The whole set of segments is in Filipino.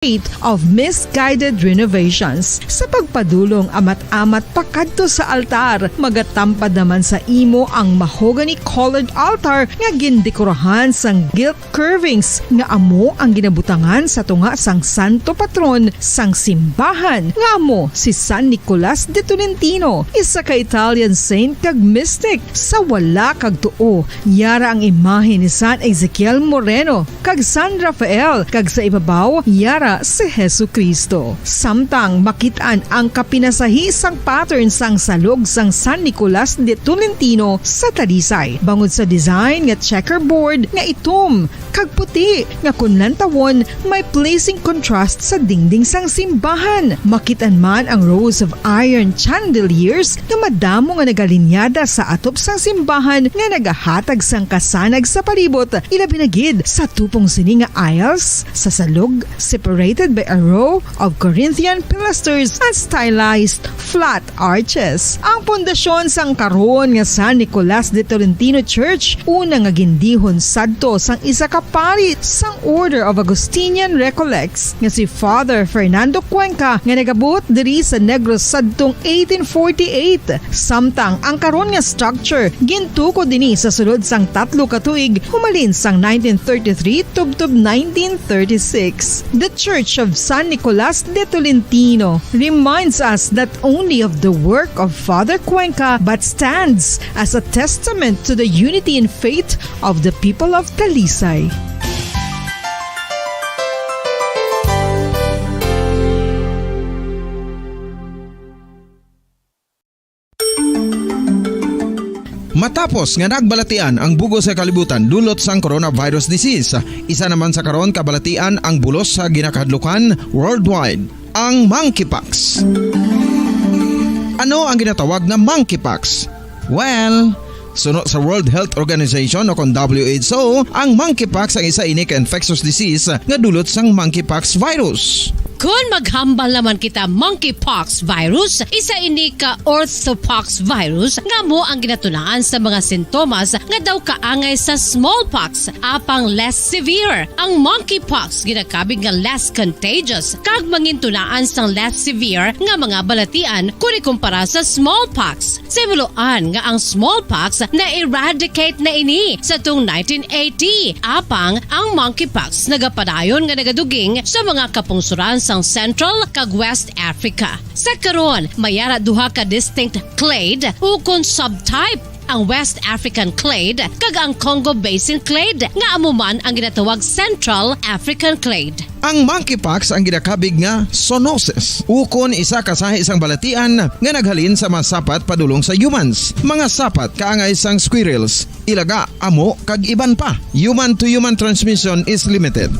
of misguided renovations. Sa pagpadulong amat-amat pakadto sa altar, magatampad naman sa imo ang mahogany colored altar nga gindekorahan sang gilt curvings nga amo ang ginabutangan sa tunga sang santo patron sang simbahan nga amo si San Nicolas de Tolentino, isa ka Italian saint kag mystic. Sa wala kag tuo, yara ang imahe ni San Ezekiel Moreno kag San Rafael, kag sa ibabaw yara si Jesucristo. Samtang makitaan ang kapinasahi sang pattern sang salog sang San Nicolas de Tolentino sa Talisay. Bangod sa design nga checkerboard nga itom kag puti nga kunlan tawon may pleasing contrast sa dingding sang simbahan. Makitaan man ang rows of iron chandeliers nga madamo nga nagalinyada sa atop sang simbahan nga nagahatag sang kasanag sa palibot, ilabi na gid sa tupong sini nga aisles sa salog separated by a row of Corinthian pilasters and stylized flat arches. Ang pundasyon sang karon nga San Nicolas de Tolentino Church una nga gindihon sadto sang isa ka pari sang Order of Augustinian Recollects nga si Father Fernando Cuenca nga nagabot diri sa Negros sadtong 1848. Samtang ang karon nga structure gintuko dinhi sa sulod sang 3 ka tuig humalin sang 1933 tubtob 1936. The Church of San Nicolas de Tolentino reminds us not only of the work of Father Cuenca but stands as a testament to the unity and faith of the people of Talisay. Matapos nga nagbalatian ang bugo sa kalibutan dulot sang coronavirus disease, isa naman sa karon kabalatian ang bulos sa ginakahadlukan worldwide, ang monkeypox. Ano ang ginatawag na monkeypox? Well, sunod sa World Health Organization o kon WHO, ang monkeypox ang isa ini ka infectious disease nga dulot sang monkeypox virus. Kung maghambal naman kita monkeypox virus, isa ini ka orthopox virus nga mo ang ginatunaan sa mga sintomas nga daw kaangay sa smallpox apang less severe. Ang monkeypox ginakabig nga less contagious kag mangintunaan sang less severe nga mga balatian kung ikumpara sa smallpox. Simuloan nga ang smallpox na eradicate na ini sa tung 1980 apang ang monkeypox nagapadayon nga nagaduging sa mga kapungsuran sang Central kag West Africa. Sa karon, mayara duha ka distinct clade ukon subtype, ang West African clade kag ang Congo Basin clade nga amuman ang ginatawag Central African clade. Ang monkeypox ang ginakabig nga zoonosis. Ukon isa kasahi isang balatian nga naghalin sa mga sapat padulong sa humans. Mga sapat kaangay sang squirrels, ilaga, amo kag iban pa. Human to human transmission is limited.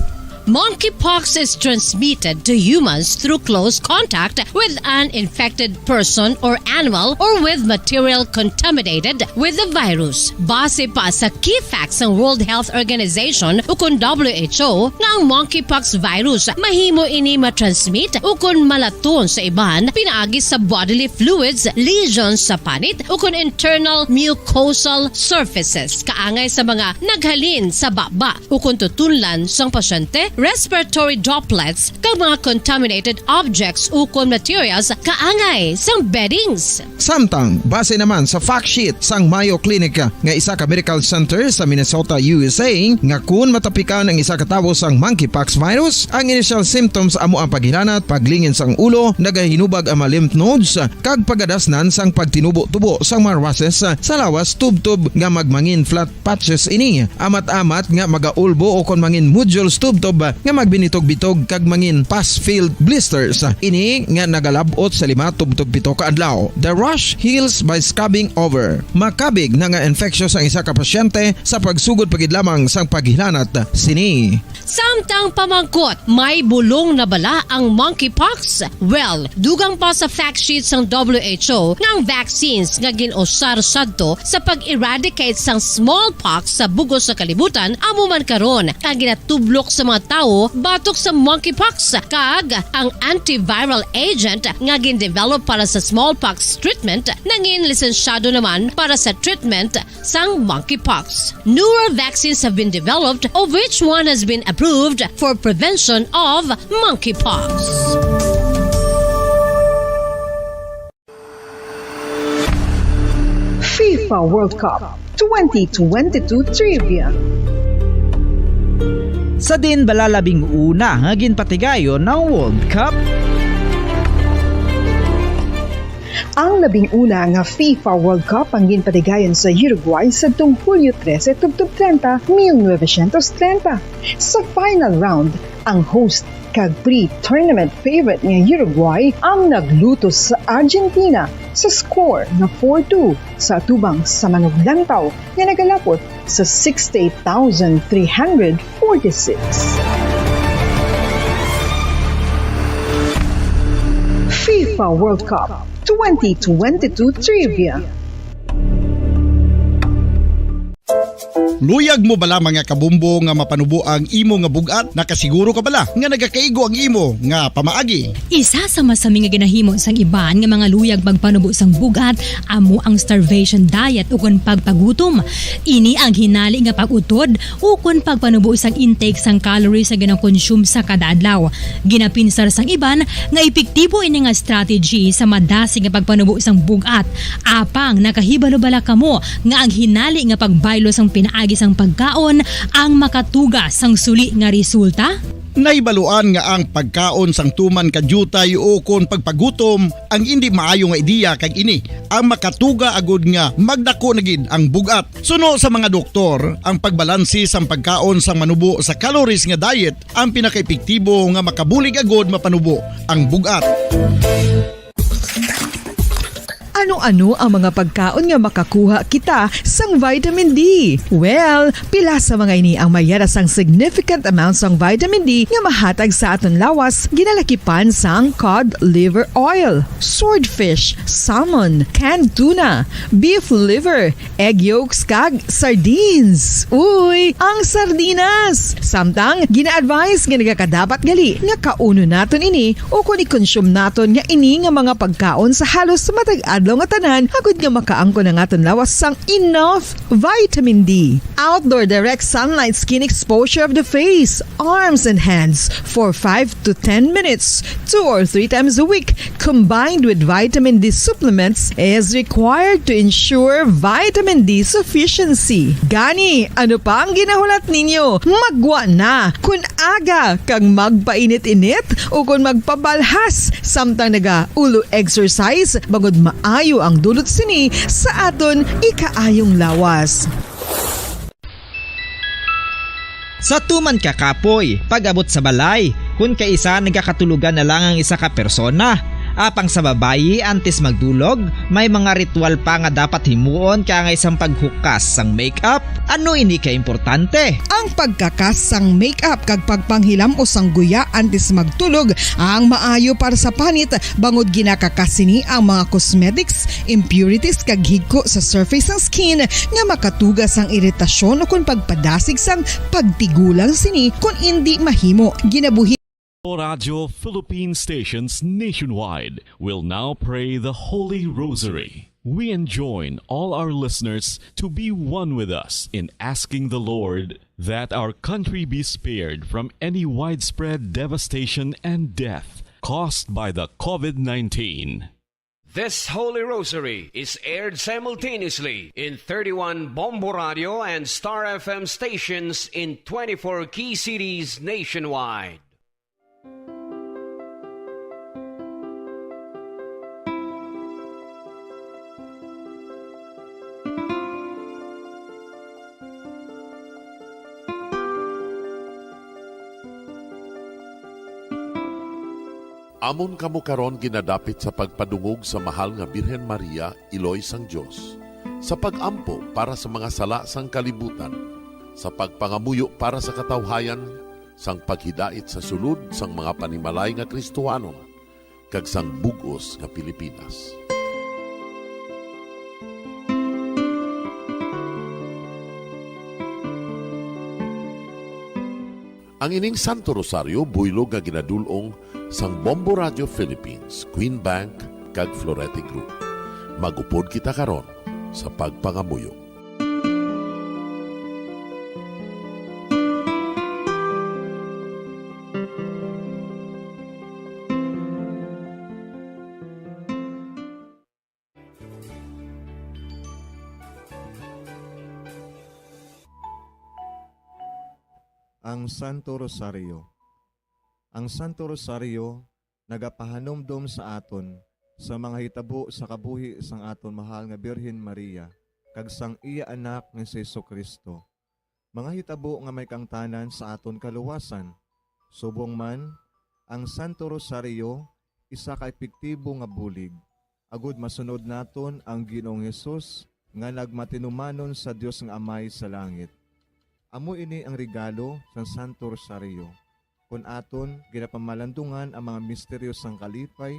Monkeypox is transmitted to humans through close contact with an infected person or animal or with material contaminated with the virus. Base pa sa key facts ng World Health Organization ukon WHO nga ang monkeypox virus mahimo ini matransmit ukon malaton sa iban pinaagi sa bodily fluids, lesions sa panit ukon internal mucosal surfaces kaangay sa mga naghalin sa baba ukon tutunlan sang pasyente, respiratory droplets kag mga contaminated objects ukon materials kaangay sang beddings. Samtang base naman sa fact sheet sang Mayo Clinic nga isa ka medical center sa Minnesota, USA, nga kun matapikan ang isa ka tawo sang monkeypox virus, ang initial symptoms amo ang paghilanat, paglingin sang ulo, nagahinubag ang mga lymph nodes kag pagadasnan sang pagtinubo-tubo sang mga rashes sa lawas tubtob nga magmangin flat patches ini. Amat-amat nga magaulbo o kon mangin nodules tubtob nga magbinitog-bitog kag mangin pus-filled blisters. Ini nga nagalabot sa 5 tubtob 7 ka adlaw. The rash heals by scabbing over. Makabig na nga infectious ang isa ka pasyente sa pagsugod pagid lamang sang paghilanat sini. Samtang pamangkot, may bulong na bala ang monkeypox? Well, dugang pa sa fact sheet sang WHO nga ang vaccines nga ginusar sadto sa pag-eradicate sang smallpox sa bugos sa kalibutan amo man karon ang ginatublok sa mga tawo batok sa monkeypox kag ang antiviral agent nga gin-develop para sa smallpox treatment nangin lisensyado naman para sa treatment sang monkeypox. Newer vaccines have been developed of which one has been approved for prevention of monkeypox. FIFA World Cup 2022 Trivia. Sa din balalabing una nga ginpatigayon ng World Cup. Ang labing-una nga FIFA World Cup ang ginpatigayon sa Uruguay sa Hulyo 13, 1930. Sa final round, ang host kag pre-tournament favorite nga Uruguay ang nagluto sa Argentina sa score na 4-2 sa atubang sa manuglantaw nga nagalapot sa 68,346. FIFA World Cup 2022 Trivia. Luyag mo bala mga kabumbo nga mapanubo ang imo nga bugat? Nakasiguro ka bala nga nagakaigo ang imo nga pamaagi? Isa sa masami nga ginahimo sang iban nga mga luyag pagpanubo sang bugat amo ang starvation diet ukon pagpagutom. Ini ang hinali nga pag-utod ukon pagpanubo sang intake sang calories sa gina-consume sa kada adlaw. Ginapinsar sang iban nga epektibo ini nga strategy sa madasig nga pagpanubo sang bugat. Apang nakahibalo bala kamo nga ang hinali nga pagbaylo sang pinaagi sang pagkaon ang makatuga sang suli nga resulta? Naibaluan nga ang pagkaon sang tuman kadyutay o kon pagpagutom ang hindi maayo nga ideya kag ini ang makatuga agud nga magdako na gid ang bugat. Suno sa mga doktor, ang pagbalansi sang pagkaon sang manubo sa calories nga diet ang pinakaepektibo nga makabulig agud mapanubo ang bugat. Ano-ano ang mga pagkaon nga makakuha kita sang vitamin D? Well, pila sa mga ini ang mayara sang significant amount sang vitamin D nga mahatag sa aton lawas ginalakipan sang cod liver oil, swordfish, salmon, canned tuna, beef liver, egg yolks kag sardines. Uy, ang sardinas! Samtang gina-advise nga nagakadapat gali nga kauno naton ini o kung i-consume naton nga ini nga mga pagkaon sa halos matag adlaw nga tanan agud nga makaangko na aton lawas sang enough vitamin D. Outdoor direct sunlight skin exposure of the face, arms and hands for 5 to 10 minutes 2 or 3 times a week combined with vitamin D supplements is required to ensure vitamin D sufficiency. Gani, ano pa ang ginahulat ninyo? Magwa na kun aga kang magpainit-init o kung magpabalhas samtang naga-ulo exercise bagod maayo ang dulot sini sa aton ikaayong lawas. Sa tuman ka kapoy, pag-abot sa balay, kung kaisa nagkakatulugan na lang ang isa ka persona. Apang sa babayi antes magdulog, may mga ritual pa nga dapat himuon kaya nga isang paghukas sang makeup. Ano ini ka importante? Ang pagkakas sang makeup kag pagpanghilam o sangguya antes magtulog ang maayo para sa panit bangod ginakakasini ang mga cosmetics, impurities kag higko sa surface ng skin nga makatugas ang iritasyon o kung pagpadasig sang pagtigulang sini kung hindi mahimo. Ginabuhi Radio Philippine stations nationwide will now pray the Holy Rosary. We enjoin all our listeners to be one with us in asking the Lord that our country be spared from any widespread devastation and death caused by the COVID-19. This Holy Rosary is aired simultaneously in 31 Bombo Radio and Star FM stations in 24 key cities nationwide. Amon kamo karon ginadapit sa pagpadungog sa mahal nga Birhen Maria, Iloy sang Dios, sa pagampo para sa mga sala sang kalibutan, sa pagpangamuyo para sa katawhayan, sang paghidait sa sulod sang mga panimalay nga Kristohanon, kag sang bugos nga Pilipinas. Ang ining Santo Rosario buylog nga ginadulong sang Bombo Radio Philippines, Queen Bank, kag Florete Group. Magupod kita karon sa pagpangamuyo. Ang Santo Rosario. Ang Santo Rosario nagapahanumdom sa aton sa mga hitabo sa kabuhi sang aton mahal nga Birhen Maria kag sang iya anak nga si Jesucristo. Mga hitabo nga may kangtanan sa aton kaluwasan. Subong man, ang Santo Rosario isa ka epektibo nga bulig. Agud masunod naton ang Ginoong Hesus nga nagmatinumanon sa Dios nga Amay sa langit. Amo ini ang regalo sa Santo Rosario. Kung aton ginapamalandungan ang mga misteryo sang kalipay,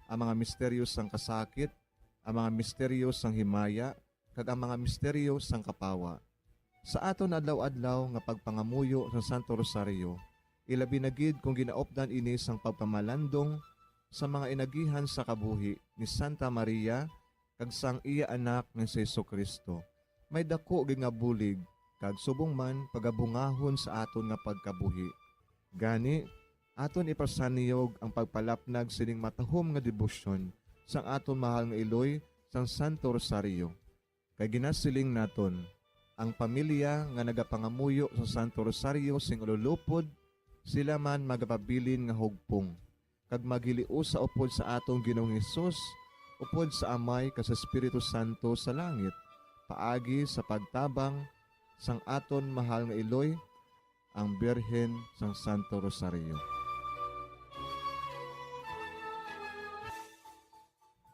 ang mga misteryo sang kasakit, ang mga misteryo sang himaya, kag ang mga misteryo sang kapawa. Sa aton adlaw-adlaw nga pagpangamuyo sa Santo Rosario, ilabi na gid kung ginaopdan ini sang pagpamalandong sa mga inagihan sa kabuhi ni Santa Maria kag sang iya anak nga si Jesucristo. May dako gid nga bulig kag subong man pagabungahon sa aton nga pagkabuhi. Gani, aton ipasaniyog ang pagpalapnag sining matahom nga debosyon sang aton mahal nga iloy sang Santo Rosario. Kay ginasiling naton, ang pamilya nga nagapangamuyo sa Santo Rosario sing ululupod, sila man magapabilin nga hugpong. Kag maghiliu sa upod sa atong Ginoong Hesus, upod sa Amay kas Espiritu Santo sa langit, paagi sa pagtabang sang aton mahal nga iloy, ang Birhen sang Santo Rosario.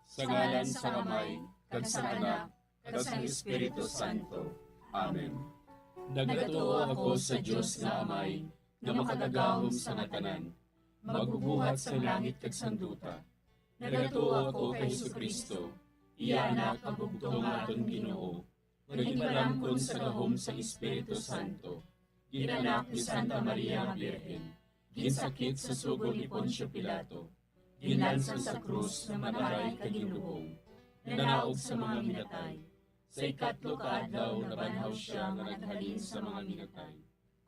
Sa ngalan sa Amay, kag sa Anak, kag sa Espiritu Santo. Amen. Nagatuo ako sa Dios nga Amay, nga makadagahom sa natanan, magbubuhat sa langit kag sanduta. Nagatuo ako kay Jesucristo, iya anak ang bugtong aton Ginoo, nagipalangkon sa gahom sa Espiritu Santo, ginanak ni Santa Maria nga Birhen, ginsakit sa sugod ni Poncio Pilato, ginlansang sa krus na mataray kag ginlubong, nanaog sa mga minatay. Sa ikatlo ka adlaw nabanhaw siya nga naghalin sa mga minatay,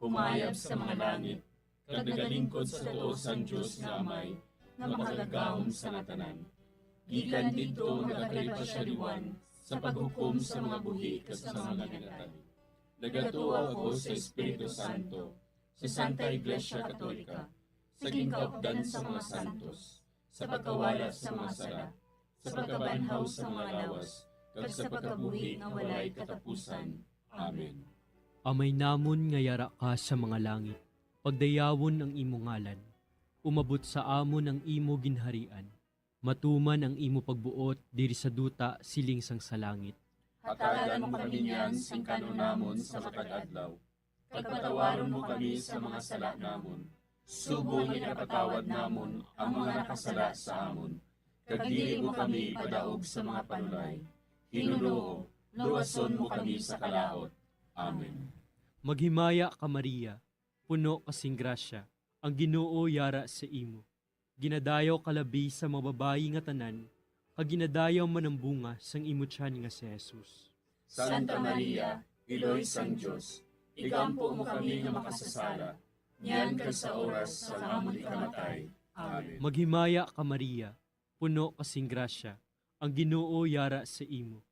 kumayab sa mga langit, kag nagalingkod sa tuo sang Dios nga Amay, nga makagagahom sa natanan. Gikan didto nagakalipa siya liwan sa paghukom sa mga buhi kag sa mga minatay. Nagatuo ako sa Espiritu Santo, sa Santa Iglesia Katolika, sa gingkaupdan sa mga santos, sa pagkawala sa mga sala, sa pagkabanhaw sa mga lawas, kag sa pagkabuhi nga walay katapusan. Amen. Amay namon nga yara ka sa mga langit, pagdayawon ang imo ngalan, umabot sa amon ang imo ginharian, matuman ang imo pagbuot diri sa duta siling sang sa langit. Hatagan mo kami niyan sing kanunamon sa matag adlaw. Pagpatawaron mo kami sa mga sala namon. Subo nga napatawad namon ang mga nakasala sa amon. Kag dili mo kami padaog sa mga panulay. Hinuloo, luwason mo kami sa kalaot. Amen. Maghimaya ka Maria, puno kasing grasya, ang Ginoo yara sa imo. Ginadayaw kalabi sa mga babayi nga tanan, kag ginadayaw man ang bunga sang imo tiyan nga si Jesus. Santa Maria, iloy sang Dios, igampo mo kami nga makasasala, niyan kag sa oras sa amon ikamatay. Amen. Maghimaya ka Maria, puno kasing grasya, ang Ginoo yara sa imo.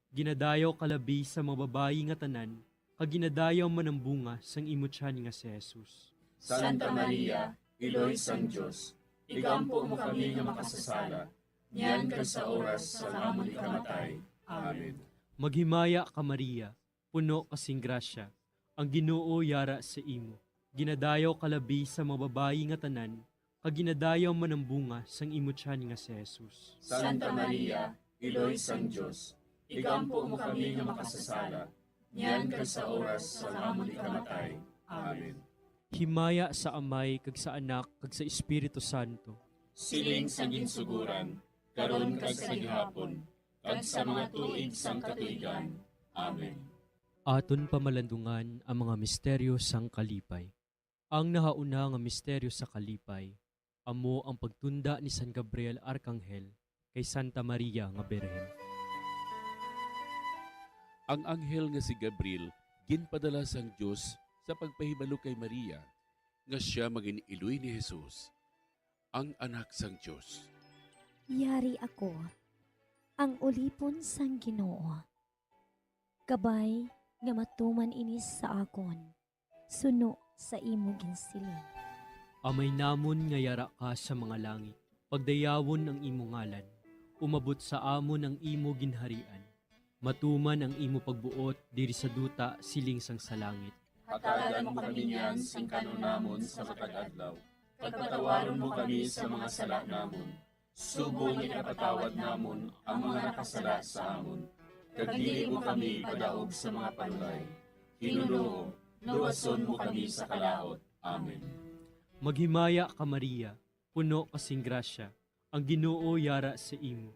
Ginadayaw kalabi sa mga babayi nga tanan, kag ginadayaw man ang bunga sang imo tiyan nga si Jesus. Santa Maria, iloy sang Dios, igampo mo kami nga makasasala, niyan kag sa oras sa amon ikamatay. Amen. Maghimaya ka Maria, puno kasing grasya, ang Ginoo yara sa imo. Ginadayaw kalabi sa mga babayi nga tanan, kag ginadayaw man ang bunga sang imo tiyan nga si Jesus. Santa Maria, iloy sang Dios, igampo mo kami nga makasasala, niyan kag sa oras sa amon ikamatay. Amen. Himaya sa Amay kag sa Anak kag sa Espiritu Santo. Siling sa ginsuguran, karon kag sa gihapon, kag sa mga tuig sang katuigan. Amen. Aton pamalandungan ang mga misteryo sang kalipay. Ang nahauna nga misteryo sa kalipay, amo ang pagtunda ni San Gabriel Arkanghel kay Santa Maria nga Birhen. Ang anghel nga si Gabriel ginpadala sang Dios sa pagpahibalo kay Maria nga siya maging iloy ni Jesus, ang anak sang Dios. Yari ako, ang ulipon sang Ginoo. Kabay nga matuman inis sa akon, suno sa imo ginsiling. Amay namon nga yara ka sa mga langit, pagdayawon ang imo ngalan, umabot sa amon ang imo ginharian. Matuman ang imo pagbuot diri sa duta siling sang sa langit. Hatagan mo kami niyan sing kanunamon sa matag adlaw. Pagpatawaron mo kami sa mga sala namon. Subong ipatawad namon ang mga nakasala sa amon. Kagdili mo kami padaog sa mga panulay. Hinunoo, luwason mo kami sa kalaot. Amen. Maghimaya ka Maria, puno kasing grasya, ang Ginoo yara sa imo.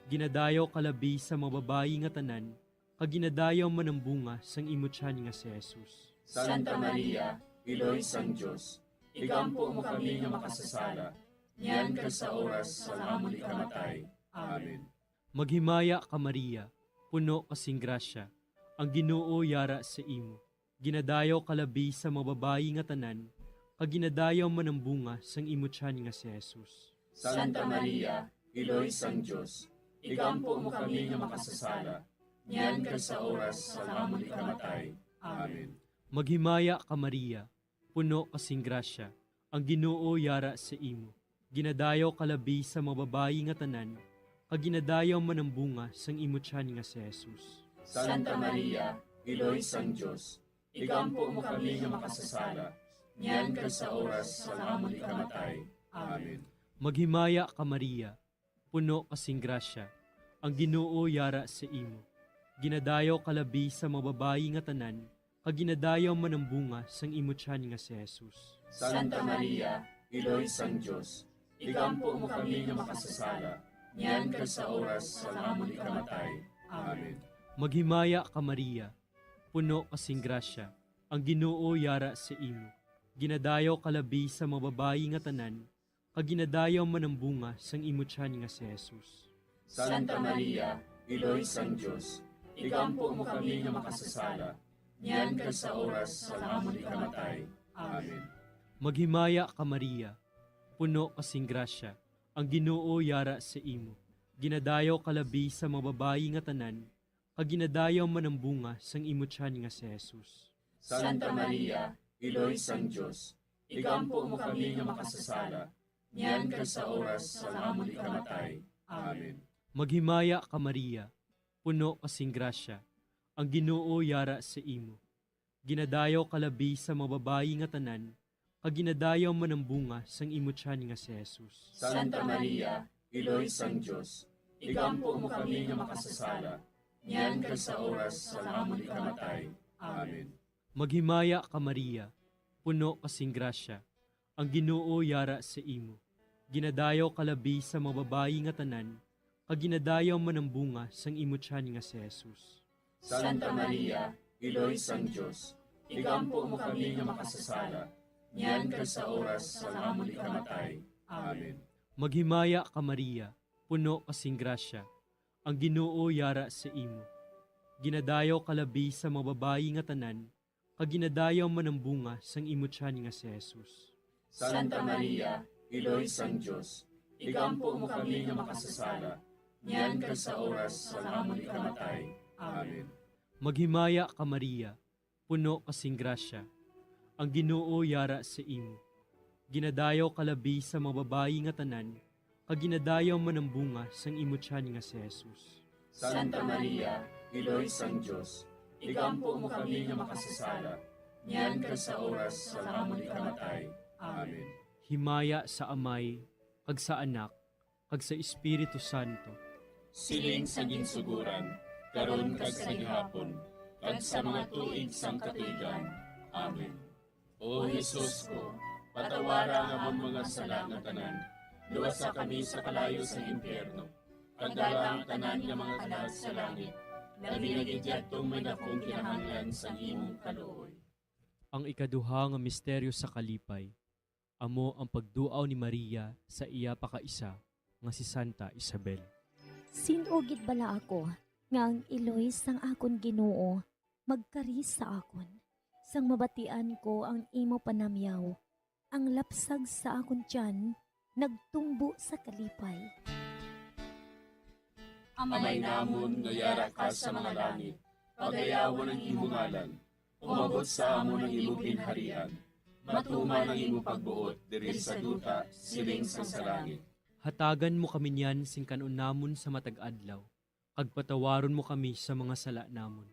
Ginadayaw kalabi sa mga babayi nga tanan, kaginadayaw man ang bunga sang imo tiyan nga si Jesus. Santa Maria, Iloy sang Diyos, igampo mo kami nga makasasala, niyan ka sa oras sa amon ikamatay. Amen. Maghimaya ka Maria, puno kasing grasya, ang Ginoo yara sa imo. Ginadayaw kalabi sa mga babayi nga tanan, kaginadayaw man ang bunga sang imo tiyan nga si Jesus. Santa Maria, Iloy sang Diyos, igampo mo kami nga makasasala, niyan ka sa oras sa amon ikamatay. Amen. Maghimaya ka Maria, puno kasing grasya, ang Ginoo yara sa imo. Ginadayaw kalabi sa mga babayi nga tanan, kaginadayaw man ang bunga sang imo tiyan nga si Jesus. Santa Maria, Iloy sang Diyos, igampo mo kami nga makasasala, niyan ka sa oras sa amon ikamatay. Amen. Maghimaya ka Maria, puno kasing grasya, ang Ginoo yara sa imo. Ginadayaw kalabi sa mga babayi nga tanan, kaginadayaw man ang bunga sang imo tiyan nga si Jesus. Santa Maria, Iloy sang Diyos, igampo mo kami nga makasasala, niyan ka sa oras sa amon ikamatay. Amen. Maghimaya ka Maria, puno kasing grasya, ang Ginoo yara sa imo. Ginadayaw kalabi sa mga babayi nga tanan, kaginadayaw man ang bunga sang imo tiyan nga si Jesus. Santa Maria, Iloy sang Diyos, igampo mo kami nga makasasala, niyan ka sa oras sa amon ikamatay. Amen. Maghimaya ka Maria, puno kasing grasya, ang Ginoo yara sa imo. Ginadayaw kalabi sa mga babayi nga tanan, kaginadayaw man ang bunga sang imo tiyan nga si Jesus. Santa Maria, Iloy sang Diyos, igampo mo kami nga makasasala, niyan ka sa oras sa amon ikamatay. Amen. Maghimaya ka Maria, puno kasing grasya, ang Ginoo yara sa imo. Ginadayaw kalabi sa mga babayi nga tanan, kaginadayaw man ang bunga sang imo tiyan nga si Jesus. Santa Maria, Iloy sang Diyos, igampo mo kami nga makasasala, niyan ka sa oras sa amon ikamatay. Amen. Maghimaya ka Maria, puno kasing grasya, ang Ginoo yara sa imo. Ginadayaw kalabi sa mga babayi nga tanan, kaginadayaw man ang bunga sang imo tiyan nga si Jesus. Santa Maria, Iloy sang Diyos, igampo mo kami nga makasasala, niyan ka sa oras sa amon ikamatay. Amen. Maghimaya ka Maria, puno kasing grasya, ang Ginoo yara sa imo. Ginadayaw kalabi sa mga babayi nga tanan, kaginadayaw man ang bunga sang imo tiyan nga si Jesus. Santa Maria, Iloy sang Diyos, igampo mo kami nga makasasala, niyan ka sa oras sa amon ikamatay. Amen. Maghimaya ka Maria, puno kasing grasya, ang Ginoo yara sa imo. Ginadayaw kalabi sa mga babayi nga tanan, kaginadayaw man ang bunga sang imo tiyan nga si Jesus. Santa Maria, Iloy sang Diyos, igampo mo kami nga makasasala, niyan ka sa oras sa amon ikamatay. Amen. Himaya sa Amay, kag sa Anak, kag sa Espiritu Santo. Siling sa ginsuguran, karon kag sa gihapon, kag sa mga tuig sang katuigan. Amen. O Jesus ko, patawara nga mong mga sala nga tanan, luwasa kami sa kalayo sa impyerno, kag dala ang tanan nga mga kalag sa langit, labi na gidyatong may dakong kinahanglan sa imong kaluoy. Ang ikaduha nga misteryo sa kalipay, amo ang pagduaw ni Maria sa iya pakaisa nga si Santa Isabel. Sinugid bala ako nga ang iloy sang akon Ginoo magkari sa akon. Sang mabatian ko ang imo panamyaw, ang lapsag sa akon tiyan nagtumbo sa kalipay. Amay namon nga yara ka sa mga langit, pagayawan ang imo ngalan, umabot sa amon ang imo ginharian, matuman ang imo pagbuot diri sa duta siling sa langit. Hatagan mo kami niyan sing kanon namon sa matag adlaw, kag patawaron mo kami sa mga sala namon.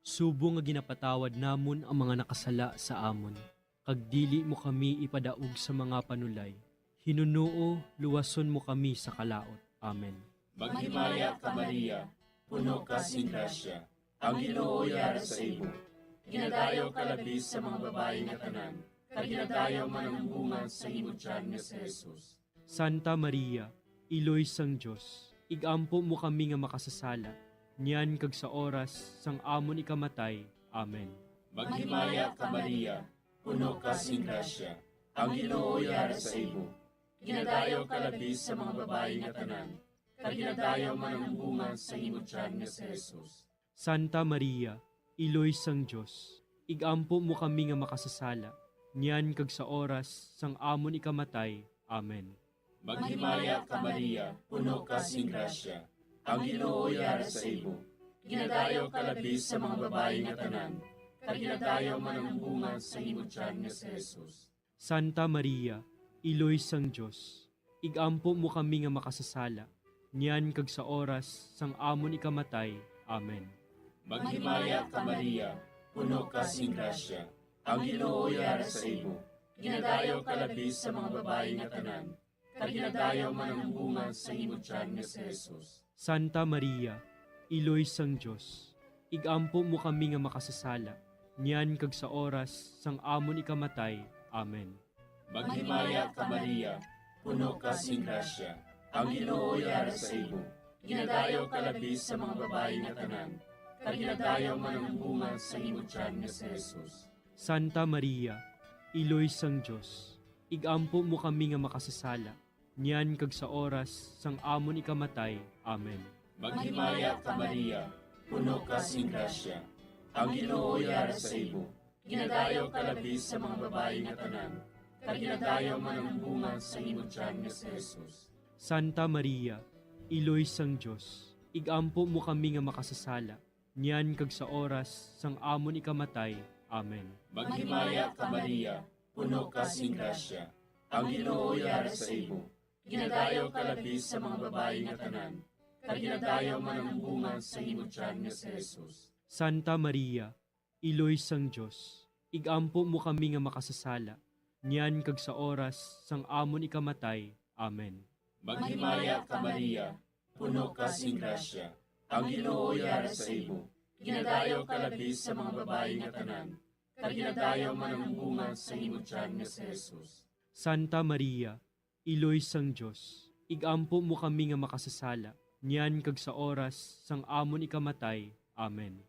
Subo nga ginapatawad namon ang mga nakasala sa amon, kag dili mo kami ipadaog sa mga panulay. Hinunuo, luwason mo kami sa kalaot. Amen. Maghimaya ka Maria, puno ka sing grasya, ang Ginoo yara sa imo. Ginadayaw ka labi sa mga babae nga tanan, kag ginadayaw man ang bunga sa imo tiyan nga si Jesus. Santa Maria, iloy sang Dios, igampo mo kami nga makasasala, niyan kag sa oras sang amon ikamatay. Amen. Maghimaya ka Maria, puno ka sing grasya, ang Ginoo yara sa imo. Ginadayaw ka labi sa mga babae nga tanan, kag ginadayaw man ang bunga sa imo tiyan nga si Jesus. Santa Maria, iloy sang Dios, igampo mo kami nga makasasala, niyan kag sa oras sang amon ikamatay. Amen. Maghimaya ka Maria, puno ka sing grasya, ang Ginoo yara sa imo. Ginadayaw ka labi sa mga babae nga tanan, kag ginadayaw man ang bunga sa imo tiyan nga si Jesus. Santa Maria, iloy sang Dios, igampo mo kami nga makasasala, niyan kag sa oras sang amon ikamatay. Amen. Maghimaya ka Maria, puno ka sing grasya, ang Ginoo yara sa imo. Ginadayaw ka labi sa mga babae nga tanan, kag ginadayaw man ang bunga sa imo tiyan nga si Jesus. Santa Maria, iloy sang Dios, igampo mo kami nga makasasala, niyan kag sa oras sang amon ikamatay. Amen. Maghimaya ka Maria, puno ka sing grasya, ang Ginoo yara sa imo. Ginadayaw ka labi sa mga babae nga tanan, kag ginadayaw man ang bunga sa imo tiyan nga si Jesus. Santa Maria, iloy sang Dios, igampo mo kami nga makasasala, niyan kag sa oras sang amon ikamatay. Amen. Maghimaya ka Maria, puno ka sing grasya, ang Ginoo yara sa imo. Ginadayaw ka labi sa mga babae nga tanan, kag ginadayaw man ang bunga sa imo tiyan nga si Jesus. Santa Maria, iloy sang Dios, igampo mo kami nga makasasala, niyan kag sa oras sang amon ikamatay. Amen. Maghimaya ka Maria, puno ka sing grasya, ang Ginoo yara sa imo. Ginadayaw ka labi sa mga babae nga tanan, kag ginadayaw man ang bunga sa imo tiyan nga si Jesus. Santa Maria, iloy sang Dios, igampo mo kami nga makasasala, niyan kag sa oras sang amon ikamatay. Amen. Maghimaya ka Maria, puno ka sing grasya, ang Ginoo yara sa imo. Ginadayaw ka labi sa mga babae nga tanan, kag ginadayaw man ang bunga sa imo tiyan nga si Jesus. Santa Maria, iloy sang Dios, igampo mo kami nga makasasala, niyan kag sa oras sang amon ikamatay. Amen.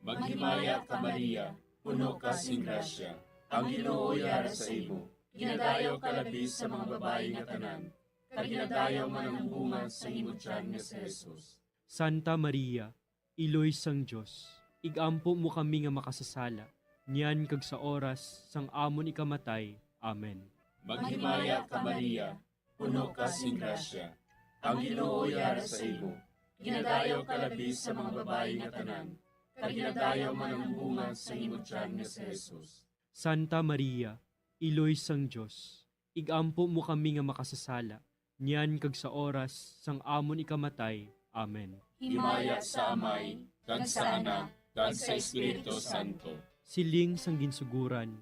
Maghimaya ka Maria, puno ka sing grasya, ang Ginoo yara sa imo. Ginadayaw ka labi sa mga babae nga tanan, kag ginadayaw man ang bunga sa imo tiyan nga si Jesus. Santa Maria, iloy sang Dios, igampo mo kami nga makasasala, niyan kag sa oras sang amon ikamatay. Amen. Maghimaya ka Maria, puno ka sing grasya, ang Ginoo yara sa imo. Ginadayaw ka labi sa mga babae nga tanan, kag ginadayaw man ang bunga sa imo tiyan nga si Jesus. Santa Maria, iloy sang Dios, igampo mo kami nga makasasala, niyan kag sa oras sang amon ikamatay. Amen. Himaya sa Amay, kag sa Anak, kag sa Espiritu Santo. Siling sang ginsuguran,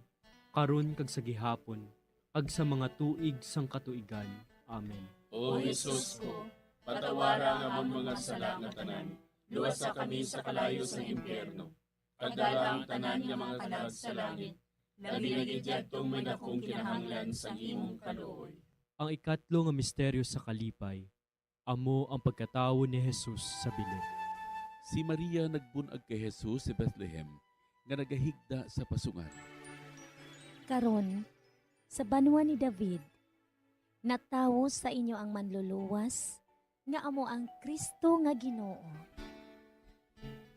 karon kag sa gihapon, ag sa mga tuig sang katuigan. Amen. O Jesus ko, patawara nga among mga sala nga tanan, luwasa kami sa kalayo sa impyerno. Pagdala ang tanan nga mga kalag sa langit, labi na gidyadtong may dakong kinahanglan sa imong kaluoy. Ang ikatlo nga misteryo sa kalipay, amo ang pagkatawo ni Jesus sa bilin. Si Maria nagbunag kay Jesus sa Bethlehem nga nagahigda sa pasungan. karon sa banwa ni David, natawo sa inyo ang manluluwas, nga amo ang Kristo nga Ginoo.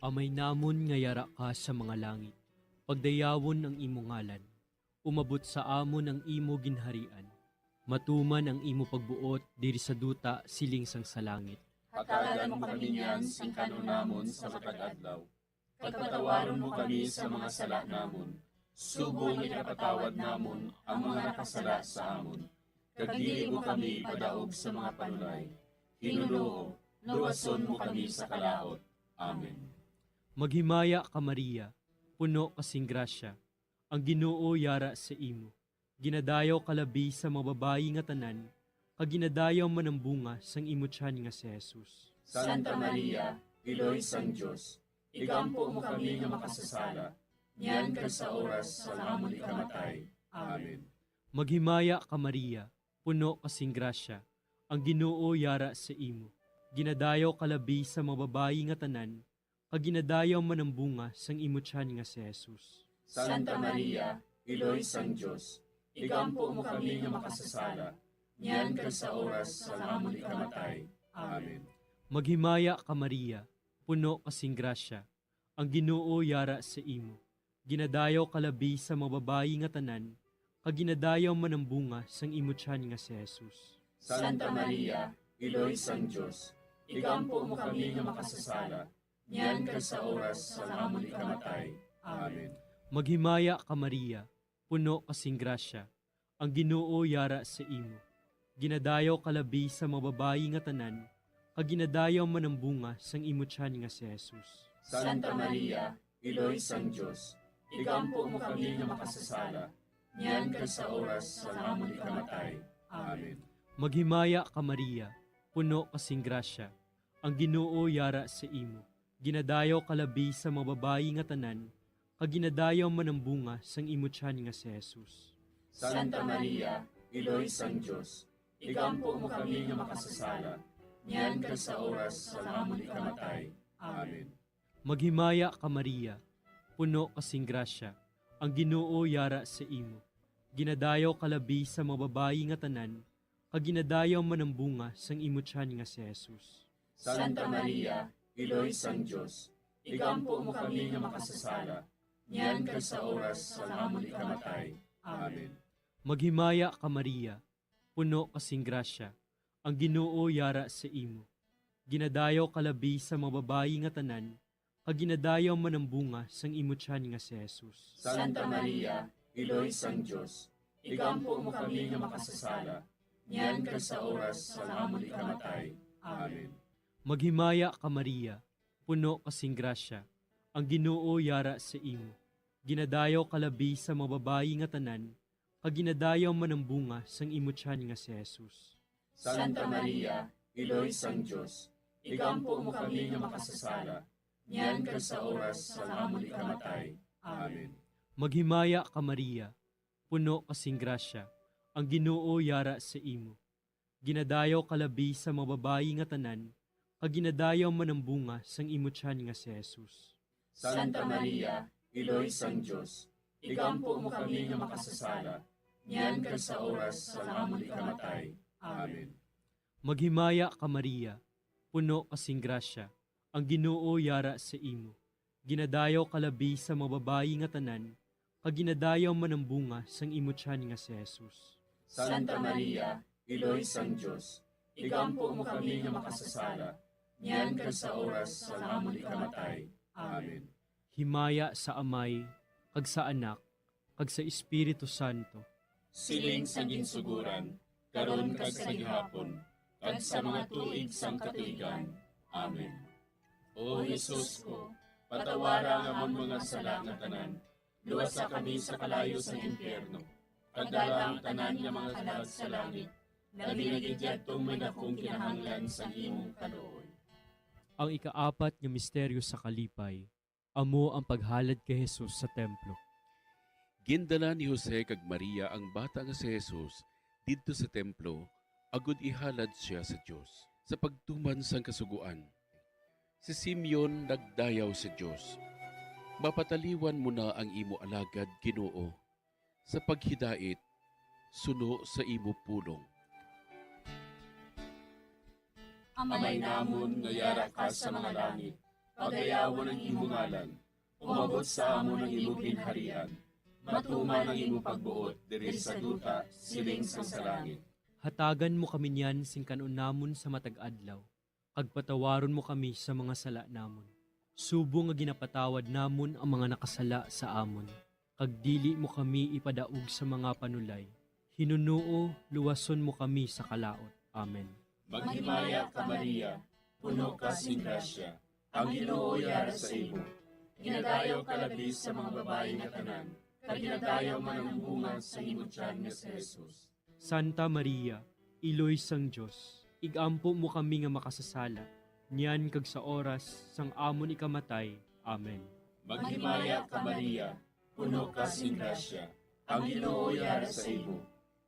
Amay namon nga yara ka sa mga langit, pagdayawon ang imo ngalan, umabot sa amon ang imo ginharian, matuman ang imo pagbuot diri sa duta siling sang sa langit. Hatagan mo kami niyan sing kanunamon sa matag adlaw. Pagpatawaron mo kami sa mga sala namon. Subong ikapatawad namon ang mga nakasala sa amon. Kagdili mo kami padaog sa mga panulay. Hinunoo, luwason mo kami sa kalaot. Amen. Maghimaya ka Maria, puno kasing grasya, ang Ginoo yara sa imo. Ginadayaw kalabi sa mga babayi nga tanan, kaginadayaw man ang bunga sang imo tiyan nga si Jesus. Santa Maria, Iloy sang Diyos, igampo mo kami nga makasasala, niyan ka sa oras sa amon ikamatay. Amen. Maghimaya ka Maria, puno kasing grasya, ang Ginoo yara sa imo. Ginadayaw kalabi sa mga babayi nga tanan, kaginadayaw man ang bunga sang imo tiyan nga si Jesus. Santa Maria, Iloy sang Diyos, igampo mo kami nga makasasala, niyan ka sa oras sa amon ikamatay. Amen. Maghimaya ka Maria, puno kasing grasya, ang Ginoo yara sa imo. Ginadayaw kalabi sa mga babayi nga tanan, kaginadayaw man ang bunga sang imo tiyan nga si Jesus. Santa Maria, Iloy sang Diyos, igampo mo kami nga makasasala, niyan ka sa oras sa amon ikamatay. Amen. Maghimaya ka Maria, puno kasing grasya, ang Ginoo yara sa imo. Ginadayaw kalabi sa mga babayi nga tanan, kaginadayaw man ang bunga sang imo tiyan nga si Jesus. Santa Maria, Iloy sang Diyos, igampo mo kami nga makasasala, niyan ka sa oras sa amon ikamatay. Amen. Maghimaya ka Maria, puno kasing grasya, ang Ginoo yara sa imo. Ginadayaw kalabi sa mga babayi nga tanan, kaginadayaw man ang bunga sang imo tiyan nga si Jesus. Santa Maria, Iloy sang Diyos, igampo mo kami nga makasasala, niyan ka sa oras sa amon ikamatay. Amen. Maghimaya ka Maria, puno kasing grasya, ang Ginoo yara sa imo. Ginadayaw kalabi sa mga babayi nga tanan, kaginadayaw man ang bunga sang imo tiyan nga si Jesus. Santa Maria, Iloy sang Diyos, igampo mo kami nga makasasala, niyan ka sa oras sa amon ikamatay. Amen. Maghimaya ka Maria, puno kasing grasya, ang Ginoo yara sa imo. Ginadayaw kalabi sa mga babayi nga tanan, kaginadayaw man ang bunga sang imo tiyan nga si Jesus. Santa Maria, Iloy sang Diyos, igampo mo kami nga makasasala, niyan ka sa oras sa amon ikamatay. Amen. Maghimaya ka Maria, puno kasing grasya, ang Ginoo yara sa imo. Ginadayaw kalabi sa mga babayi nga tanan, kaginadayaw man ang bunga sang imo tiyan nga si Jesus. Santa Maria, Iloy sang Diyos, igampo mo kami nga makasasala, niyan ka sa oras sa amon ikamatay. Amen. Maghimaya ka Maria, puno kasing grasya, ang Ginoo yara sa imo. Ginadayaw kalabi sa mga babayi nga tanan, kaginadayaw man ang bunga sang imo tiyan nga si Jesus. Santa Maria, Iloy sang Diyos, igampo mo kami nga makasasala, niyan ka sa oras sa amon ikamatay. Amen. Maghimaya ka Maria, puno kasing grasya, ang Ginoo yara sa imo. Ginadayaw kalabi sa mga babayi nga tanan, kaginadayaw man ang bunga sang imo tiyan nga si Jesus. Santa Maria, Iloy sang Diyos, igampo mo kami nga makasasala, niyan ka sa oras sa amon ikamatay. Amen. Himaya sa Amay, kag sa Anak, kag sa Espiritu Santo. Siling sa ginsuguran, karon kag sa gihapon, kag sa mga tuig sang katuigan. Amen. O Jesus ko, patawara nga amon mga sala nga tanan, luwasa kami sa kalayo sa impyerno, kag dala ang tanan nga mga kalag sa langit, labi na gidyadtong may dakong kinahanglan sa imong kaluoy. Ang ikaapat nga misteryo sa kalipay, amo ang paghalad kay Jesus sa templo. Gindala ni Jose kag Maria ang bata nga si Jesus didto sa templo, agud ihalad siya sa Dios sa pagtuman sang kasuguan. Si Simeon nagdayaw sa Dios. Mapataliwan mo na ang imo alagad, Ginoo. sa paghidait, suno sa imo pulong. Amay namon nga yara ka sa mga langit, pagayawan ang imo ngalan, umabot sa amon ang imo ginharian, matuman ang imo pagbuot diri sa duta siling sa langit. Hatagan mo kami niyan sing kanon namon sa matag adlaw. Pagpatawaron mo kami sa mga sala namon. Subo nga ginapatawad namon ang mga nakasala sa amon. Kagdili mo kami ipadaog sa mga panulay. Hinunuo, luwason mo kami sa kalaot. Amen. Maghimaya ka Maria, puno ka sing grasya, ang Ginoo yara sa imo. Ginadayaw ka labis sa mga babae nga tanan, kag ginadayaw man ang bunga sa imo tiyan nga si Jesus. Santa Maria, Iloy sang Diyos, igampo mo kami nga makasasala, niyan kag sa oras sang amon ikamatay. Amen. Maghimaya ka Maria, puno ka sing grasya, ang Ginoo yara sa imo.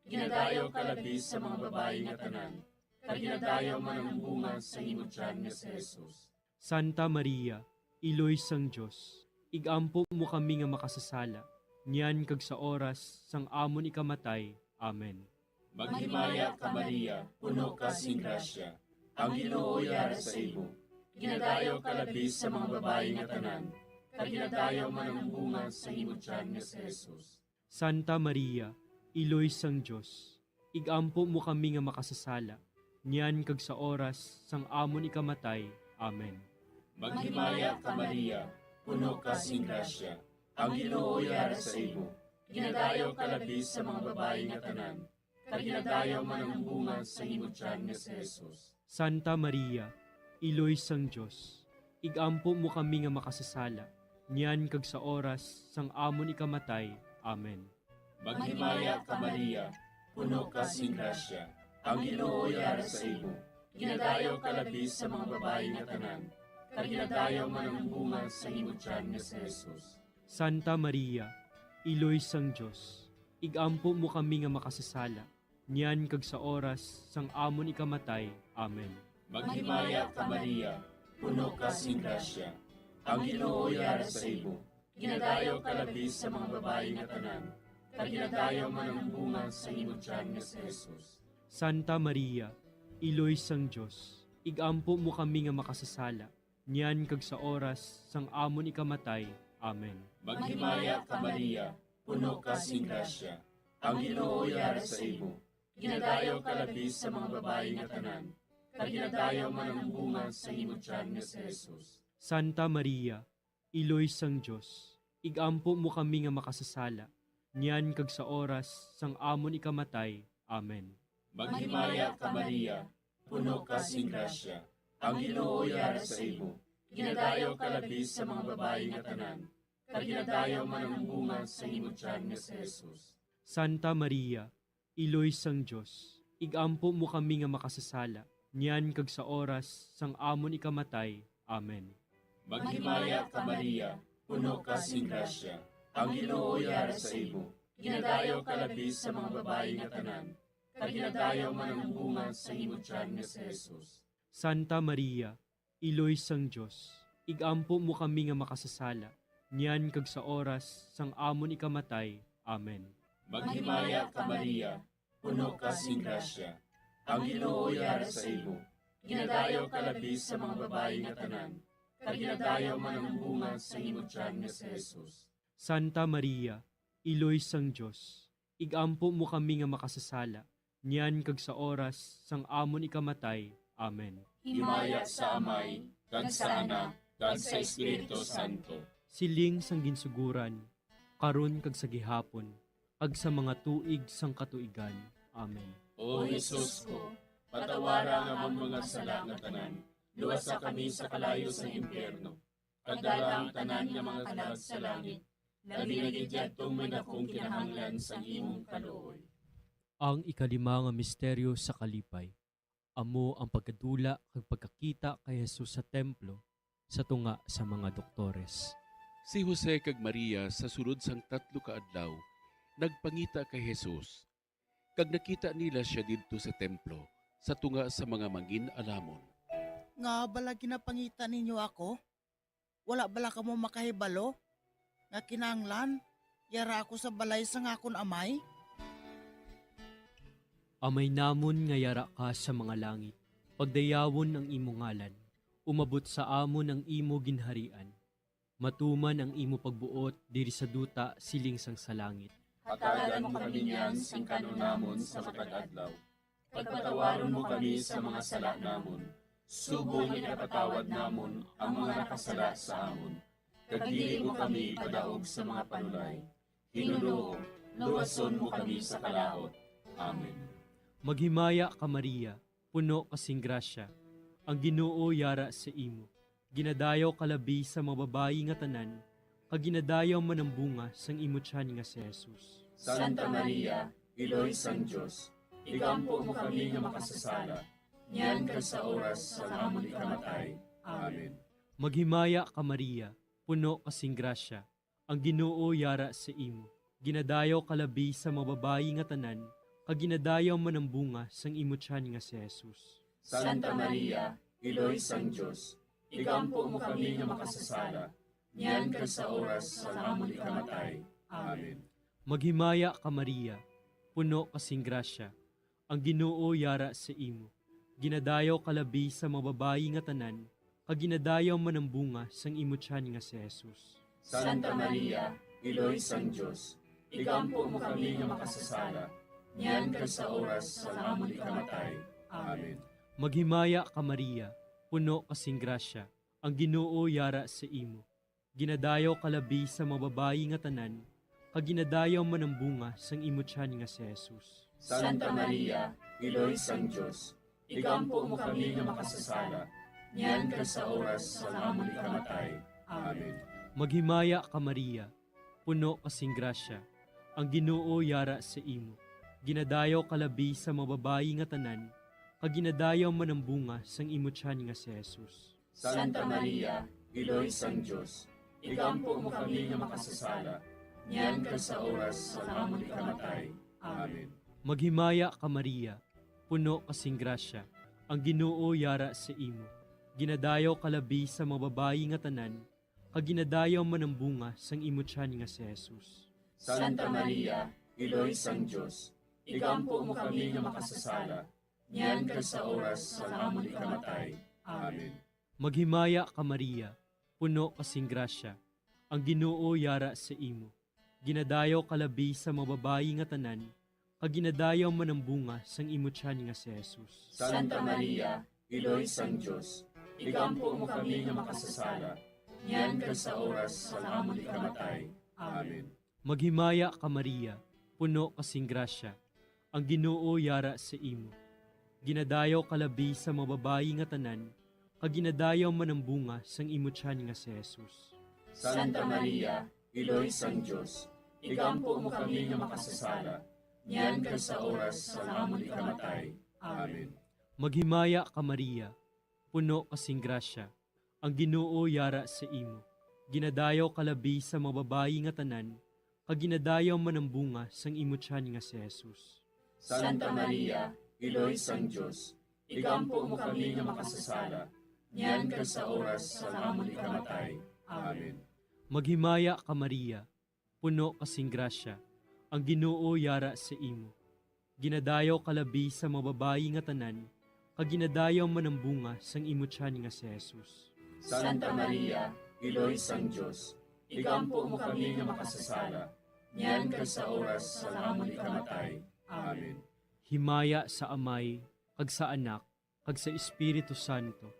Ginadayaw ka labis sa mga babae nga tanan, kag ginadayaw man ang bunga sa imo tiyan nga si Jesus. Santa Maria, Iloy sang Diyos, igampo mo kami nga makasasala, niyan kag sa oras sang amon ikamatay. Amen. Maghimaya ka Maria, puno ka sing grasya, ang Ginoo yara sa imo. Ginadayaw ka labis sa mga babae nga tanan, kag ginadayaw man ang bunga sa imo tiyan nga si Jesus. Santa Maria, Iloy sang Diyos, igampo mo kami nga makasasala, niyan kag sa oras sang amon ikamatay. Amen. Maghimaya ka Maria, puno ka sing grasya, ang Ginoo yara sa imo. Ginadayaw ka labis sa mga babae nga tanan, kag ginadayaw man ang bunga sa imo tiyan nga si Jesus. Santa Maria, Iloy sang Diyos, igampo mo kami nga makasasala, niyan kag sa oras sang amon ikamatay. Amen. Maghimaya ka Maria, puno ka sing grasya, ang Ginoo yara sa imo. Ginadayaw ka labis sa mga babae nga tanan, kag ginadayaw man ang bunga sa imo tiyan nga si Jesus. Santa Maria, Iloy sang Diyos, igampo mo kami nga makasasala, niyan kag sa oras sang amon ikamatay. Amen. Maghimaya ka Maria, puno ka sing grasya, ang Ginoo yara sa imo. Ginadayaw ka labis sa mga babae nga tanan, kag ginadayaw man ang bunga sa imo tiyan nga si Jesus. Santa Maria, Iloy sang Diyos, igampo mo kami nga makasasala, niyan kag sa oras sang amon ikamatay. Amen. Maghimaya ka Maria, puno ka sing grasya, ang Ginoo yara sa imo. Ginadayaw ka labis sa mga babae nga tanan, kag ginadayaw man ang bunga sa imo tiyan nga si Jesus. Santa Maria, Iloy sang Diyos, igampo mo kami nga makasasala, niyan kag sa oras sang amon ikamatay. Amen. Maghimaya ka Maria, puno ka sing grasya, ang Ginoo yara sa imo. Ginadayaw ka labis sa mga babae nga tanan, kag ginadayaw man ang bunga sa imo tiyan nga si Jesus. Santa Maria, Iloy sang Diyos, igampo mo kami nga makasasala, niyan kag sa oras sang amon ikamatay. Amen. Maghimaya ka Maria, puno ka sing grasya, ang Ginoo yara sa imo. Ginadayaw ka labis sa mga babae nga tanan, kag ginadayaw man ang bunga sa imo tiyan nga si Jesus. Santa Maria, Iloy sang Diyos, igampo mo kami nga makasasala, niyan kag sa oras sang amon ikamatay. Amen. Maghimaya ka Maria, puno ka sing grasya, ang Ginoo yara sa imo. Ginadayaw ka labis sa mga babae nga tanan, kag ginadayaw man ang bunga sa imo tiyan nga si Jesus. Santa Maria, Iloy sang Diyos, igampo mo kami nga makasasala, niyan kag sa oras sang amon ikamatay. Amen. Himaya sa Amay, kag sa Anak, kag sa Espiritu Santo. Siling sang ginsuguran, karon kag sa gihapon, kag sa mga tuig sang katuigan. Amen. O Jesus ko, patawara nga among mga sala nga tanan, luwasa kami sa kalayo sa impyerno. Pagdala ang tanan nga mga kalag sa langit, labi na gidyadtong may dakong kinahanglan sa imong kaluoy. Ang ikalima nga misteryo sa kalipay. Amo ang pagkadula kag pagkakita kay Jesus sa templo sa tunga sa mga doktores. Si Jose kag Maria sa sulod sang 3 ka adlaw nagpangita kay Jesus. Kag nakita nila siya didto sa templo sa tunga sa mga mangin-alamon. Nga bala ginapangita ninyo ako? Wala bala kamo makahibalo? Nga kinahanglan? yara ako sa balay sa ngakon amay? Amay namon nga yara ka sa mga langit, pagdayawon ang imo ngalan, umabot sa amon ang imo ginharian. Matuman ang imo pagbuot diri sa duta siling sang sa langit. Hatagan mo kami niyan sing kanunamon sa matag adlaw. Pagpatawaron mo kami sa mga sala namon. Subong ikapatawad namon ang mga nakasala sa amon. Kagdili mo kami padaog sa mga panulay. Hinunoo, luwason mo kami sa kalaot. Amen. Maghimaya ka Maria, puno kasing grasya. Ang Ginoo yara sa imo. Ginadayaw kalabi sa mga babayi nga tanan, kaginadayaw man ang bunga sang imo tiyan nga si Jesus. Santa Maria, Iloy sang Diyos, igampo mo kami nga makasasala, niyan ka sa oras sa amon ikamatay. Amen. Maghimaya ka Maria, puno kasing grasya. Ang Ginoo yara sa imo. Ginadayaw kalabi sa mga babayi nga tanan, kaginadayaw man ang bunga sang imo tiyan nga si Jesus. Santa Maria, Iloy sang Diyos, igampo mo kami nga makasasala, niyan ka sa oras sa amon ikamatay. Amen. Maghimaya ka Maria, puno kasing grasya. Ang Ginoo yara sa imo. Ginadayaw kalabi sa mga babayi nga tanan, kaginadayaw man ang bunga sang imo tiyan nga si Jesus. Santa Maria, Iloy sang Diyos, igampo mo kami nga makasasala, niyan ka sa oras sa amon ikamatay. Amen. Maghimaya ka Maria, puno kasing grasya. Ang Ginoo yara sa imo. Ginadayaw kalabi sa mga babayi nga tanan, kaginadayaw man ang bunga sang imo tiyan nga si Jesus. Santa Maria, Iloy sang Diyos, igampo mo kami nga makasasala, niyan ka sa oras sa amon ikamatay. Amen. Maghimaya ka Maria, puno kasing grasya. Ang Ginoo yara sa imo. Ginadayaw kalabi sa mga babayi nga tanan, kaginadayaw man ang bunga sang imo tiyan nga si Jesus. Santa Maria, Iloy sang Diyos, igampo mo kami nga makasasala, niyan ka sa oras sa amon ikamatay. Amen. Maghimaya ka Maria, puno kasing grasya. Ang Ginoo yara sa imo. Ginadayaw kalabi sa mga babayi nga tanan, kaginadayaw man ang bunga sang imo tiyan nga si Jesus. Santa Maria, Iloy sang Diyos, igampo mo kami nga makasasala, niyan ka sa oras sa amon ikamatay. Amen. Maghimaya ka Maria, puno kasing grasya. Ang Ginoo yara sa imo. Ginadayaw kalabi sa mga babayi nga tanan, kaginadayaw man ang bunga sang imo tiyan nga si Jesus. Santa Maria, Iloy sang Diyos, igampo mo kami nga makasasala, niyan ka sa oras sa amon ikamatay. Amen. Maghimaya ka Maria, puno kasing grasya. Ang Ginoo yara sa imo. Ginadayaw kalabi sa mga babayi nga tanan, kaginadayaw man ang bunga sang imo tiyan nga si Jesus. Santa Maria, Iloy sang Diyos, igampo mo kami nga makasasala, niyan ka sa oras sa amon ikamatay. Amen. Maghimaya ka Maria, puno kasing grasya. Ang Ginoo yara sa imo. Ginadayaw kalabi sa mga babayi nga tanan, kaginadayaw man ang bunga sang imo tiyan nga si Jesus. Santa Maria, Iloy sang Diyos, igampo mo kami nga makasasala, niyan ka sa oras sa amon ikamatay. Amen. Maghimaya ka Maria, puno kasing grasya. Ang Ginoo yara sa imo. Ginadayaw kalabi sa mga babayi nga tanan, kaginadayaw man ang bunga sang imo tiyan nga si Jesus. Santa Maria, Iloy sang Diyos, igampo mo kami nga makasasala, niyan ka sa oras sa amon ikamatay. Amen. Himaya sa Amay, kag sa Anak, kag sa Espiritu Santo.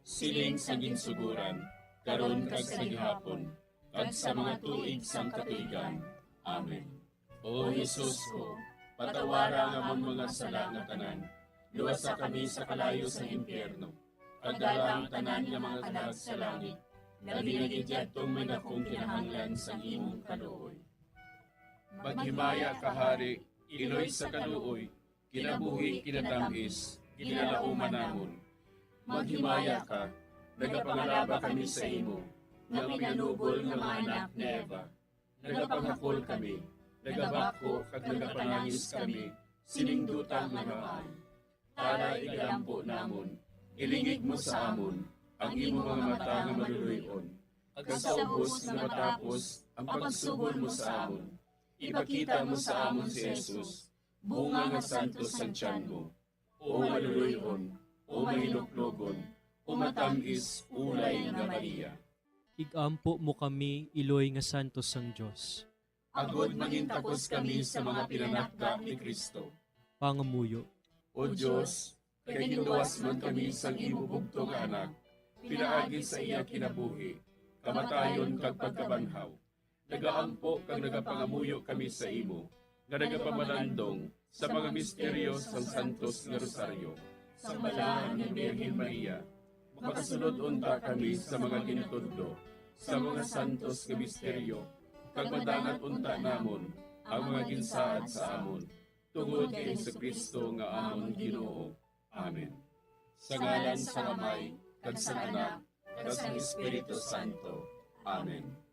Siling sa ginsuguran, karon kag sa gihapon, kag sa mga tuig sang katuigan. Amen. O Jesus ko, patawara nga among mga sala nga tanan, luwasa kami sa kalayo sa impyerno, kagdalang tanan nga mga kalag sa langit, naginagidyatong may dakong kinahanglan sa imong kaluoy. Maghimaya ka Hari, Iloy sa kaluoy, kinabuhi kinatamis, ginalauman namon. Maghimaya ka, nagapangalaba kami sa imo, nga pinanubol nga mga anak ni Eva. Nagapangakol kami, nagabako kag nagapanangis kami, siningdutang nga naman. Para igalampo namon, ilingig mo sa amon, ang imo mga mata nga maluluyon, kag sa ubos nga matapos ang pagsugod mo sa amon. Ipakita mo sa amon si Jesus, bunga nga santos ang tiyan mo, o maluluyon, o mahiluklogon, o matamis ulay nga Maria. Igampo mo kami, Iloy nga santos ang Diyos. Agod magintapos kami sa mga pinanakda ni Kristo. Pangamuyo. O Diyos, kay ginuwas man kami sa imubugto nga anak, pinaagi sa iya kinabuhi, kamatayon kag pagkabanhaw. Nagaampo kag nagapangamuyo kami sa imo, nga nagapamalandong sa mga misteryo sang Santos nga Rosaryo. Sa balahan ni Birhen Maria, makasunod unta kami sa mga ginitudlo, sa mga santos nga misteryo, kag madangat unta namon ang mga ginsaad sa amon, tungod kay Kristo nga amon Ginoo. Amen. Sa ngalan sa Amay, kag sa Anak, kag sa Espiritu Santo. Amen.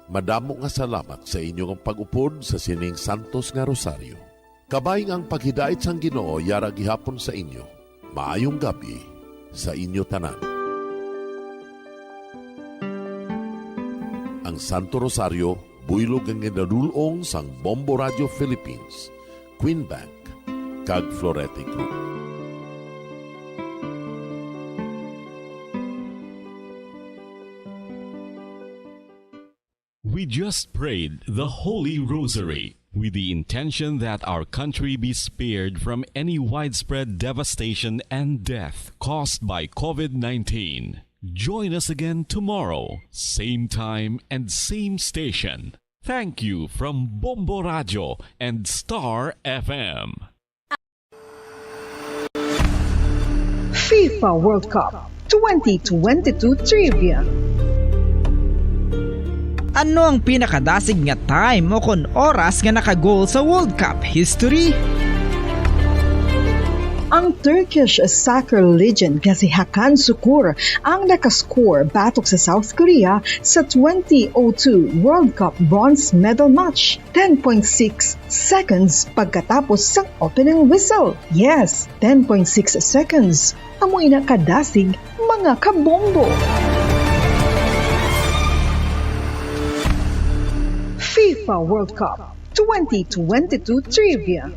Madamo nga salamat sa inyong pag-upod sa sining Santos nga Rosaryo. Kabayng ang paghidait sang Ginoo yara gihapon sa inyo. Maayong gabi sa inyo tanan. Ang Santo Rosario buylog ang ginadulong sang Bombo Radio Philippines, Queen Bank, kag Florete Group. We just prayed the Holy Rosary with the intention that our country be spared from any widespread devastation and death caused by COVID-19. Join us again tomorrow, same time and same station. Thank you from Bombo Radio and Star FM. FIFA World Cup 2022 Trivia. Ano ang pinakadasig nga time o kon oras nga nakagol sa World Cup history? Ang Turkish soccer legend nga si Hakan Şükür ang nakascore batok sa South Korea sa 2002 World Cup bronze medal match. 10.6 seconds pagkatapos sa opening whistle. Yes, 10.6 seconds. Amoy na kadasig mga kabombo. FIFA World Cup 2022 Trivia.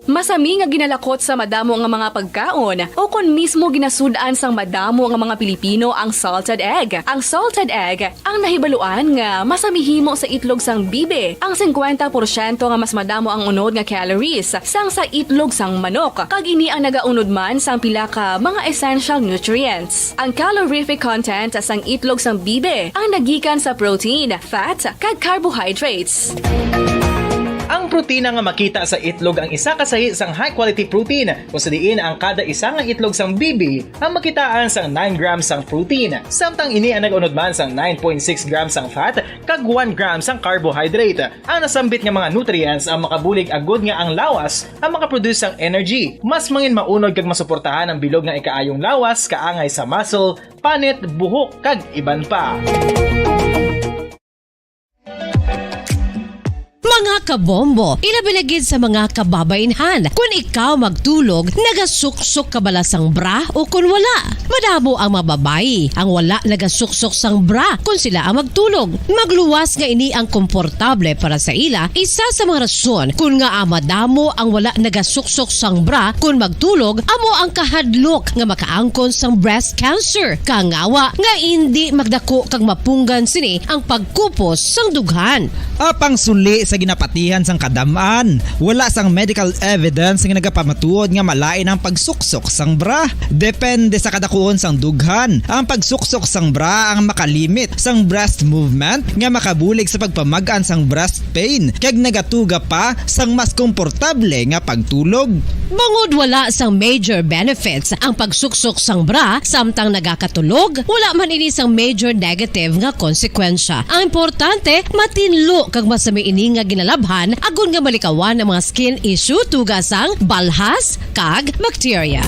Masami nga ginalakot sa madamo nga mga pagkaon o kon mismo ginasudan sang madamo nga mga Pilipino ang salted egg. Ang salted egg ang nahibaluan nga masamihimo sa itlog sang bibe. Ang 50% nga mas madamo ang unod nga calories sang sa itlog sang manok. Kag ini ang nagaunod man sang pila ka mga essential nutrients. Ang calorific content sang itlog sang bibe ang nagikan sa protein, fat, kag carbohydrates. Ang protina nga makita sa itlog ang isa kasahi sang high quality protein kung sa diin ang kada isa nga itlog sang bibi ang makitaan sang 9 grams sang protein. Samtang ini ang nag-unod man sang 9.6 grams sang fat kag 1 gram sang carbohydrate. Ang nasambit nga mga nutrients ang makabulig agud nga ang lawas ang makaproduce sang energy. Mas mangin maunod kag masuportahan ang bilog nga ikaayong lawas kaangay sa muscle, panit, buhok kag iban pa. Mga kabombo, ilabilagid sa mga kababainhan. Kung ikaw magtulog, nagasuksok ka bala sang bra o kung wala. Madamo ang mababayi ang wala nagasuksok sang bra kung sila ang magtulog. Magluwas nga ini ang komportable para sa ila. Isa sa mga rason kung nga madamo ang wala nagasuksok sang bra kung magtulog, amo ang kahadlok nga makaangkon sang breast cancer. Kangawa nga hindi magdako kag mapunggan sini ang pagkupos sang dughan. Apang suli sa ginapatihan sang kadamaan, wala sang medical evidence nga nagapamatuod nga malain ang pagsuksok sang bra. Depende sa kadakuon sang dughan. Ang pagsuksok sang bra ang makalimit sang breast movement nga makabulig sa pagpamagaan sang breast pain kag nagatuga pa sang mas komportable nga pagtulog. Bangod wala sang major benefits ang pagsuksok sang bra samtang nagakatulog, wala man ini sang major negative nga konsekwensya. Ang importante, matinlo kag masami ini nga ginalabhan mailabhan agon nga malikawan ang mga skin issue tugasang balhas kag bacteria.